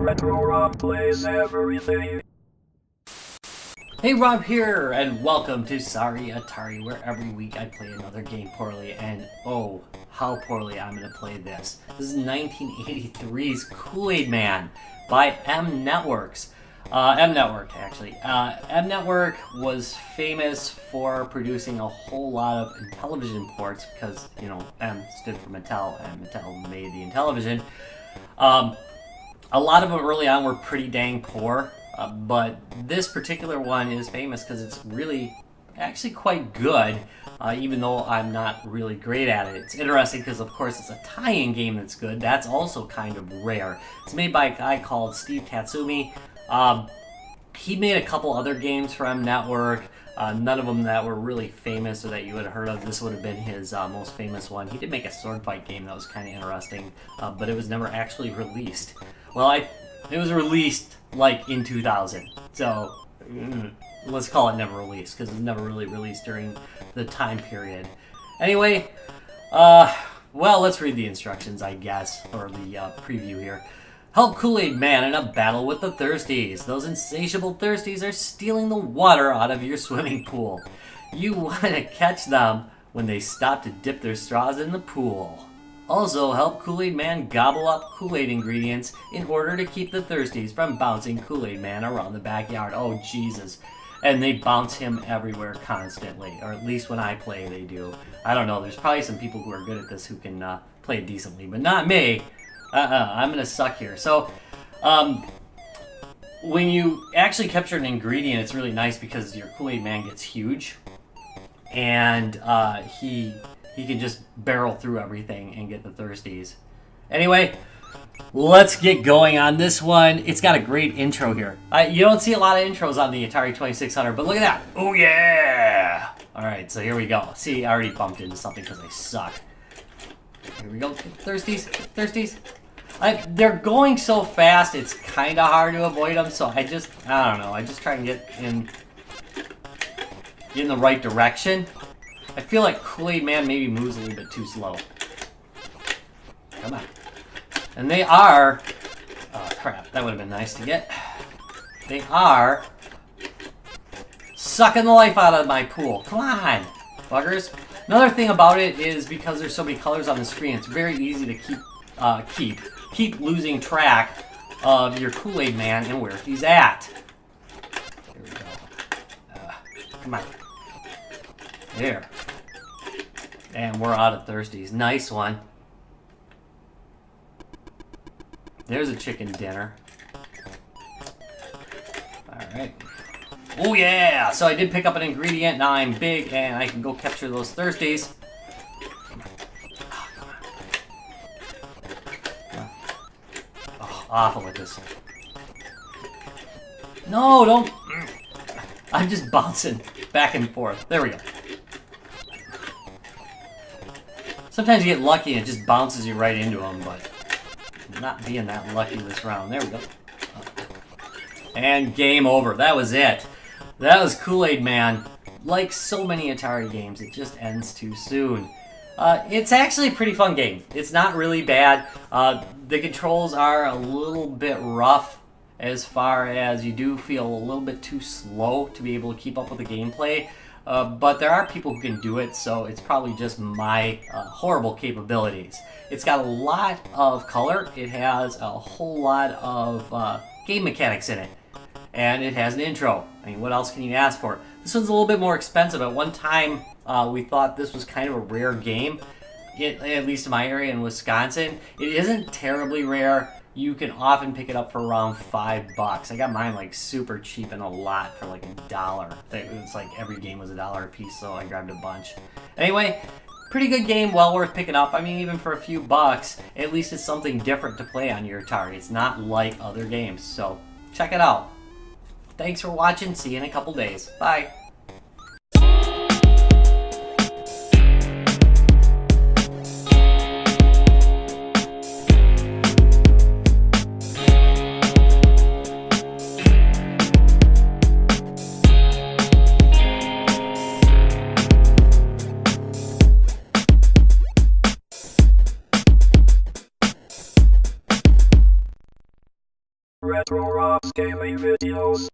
Retro Rob plays everything. Hey, Rob here, and welcome to Sorry Atari, where every week I play another game poorly, and oh, how poorly I'm going to play this. This is 1983's Kool-Aid Man by M Networks. M Network was famous for producing a whole lot of Intellivision ports because, you know, M stood for Mattel, and Mattel made the Intellivision. A lot of them early on were pretty dang poor, but this particular one is famous because it's really actually quite good, even though I'm not really great at it. It's interesting because, of course, it's a tie-in game that's good. That's also kind of rare. It's made by a guy called Steve Tatsumi. He made a couple other games for M Network, none of them that were really famous or that you would have heard of. This would have been his most famous one. He did make a sword fight game that was kind of interesting, but it was never actually released. Well, it was released like in 2000, so let's call it never released because it was never really released during the time period. Anyway, well, let's read the instructions, I guess, or the preview here. Help Kool-Aid Man in a battle with the Thirsties. Those insatiable Thirsties are stealing the water out of your swimming pool. You want to catch them when they stop to dip their straws in the pool. Also, help Kool-Aid Man gobble up Kool-Aid ingredients in order to keep the Thirsties from bouncing Kool-Aid Man around the backyard. Oh, Jesus. And they bounce him everywhere constantly, or at least when I play they do. I don't know, there's probably some people who are good at this who can play it decently, but not me. I'm gonna suck here. So, when you actually capture an ingredient, it's really nice because your Kool-Aid Man gets huge, and he can just barrel through everything and get the Thirsties. Anyway, let's get going on this one. It's got a great intro here. You don't see a lot of intros on the Atari 2600, but look at that. Oh yeah! Alright, so here we go. See, I already bumped into something because I suck. Here we go. Thirsties. They're going so fast, it's kind of hard to avoid them, so I don't know. I just try and get in the right direction. I feel like Kool-Aid Man maybe moves a little bit too slow. Come on. And they are... Oh, crap. That would have been nice to get. They are sucking the life out of my pool. Come on, buggers. Another thing about it is because there's so many colors on the screen, it's very easy to keep losing track of your Kool-Aid Man and where he's at. There we go. Come on. There. And we're out of Thirsties. Nice one. There's a chicken dinner. Alright. Oh yeah! So I did pick up an ingredient. Now I'm big and I can go capture those Thirsties. Come on. Oh, come on. Oh, awful with this. No, don't. I'm just bouncing back and forth. There we go. Sometimes you get lucky and it just bounces you right into them, but I'm not being that lucky this round. There we go. And game over. That was it. That was Kool-Aid Man. Like so many Atari games, it just ends too soon. It's actually a pretty fun game. It's not really bad. The controls are a little bit rough as far as you do feel a little bit too slow to be able to keep up with the gameplay. But there are people who can do it, so it's probably just my horrible capabilities. It's got a lot of color. It has a whole lot of game mechanics in it. And it has an intro. I mean, what else can you ask for? This one's a little bit more expensive. At one time, we thought this was kind of a rare game, at least in my area in Wisconsin. It isn't terribly rare. You can often pick it up for around $5. I got mine like super cheap and a lot for like $1. It's like every game was $1 a piece, so I grabbed a bunch. Anyway, pretty good game, well worth picking up. I mean, even for a few bucks, at least it's something different to play on your Atari. It's not like other games, so check it out. Thanks for watching. See you in a couple days. Bye. Retro Rocks Gaming Videos.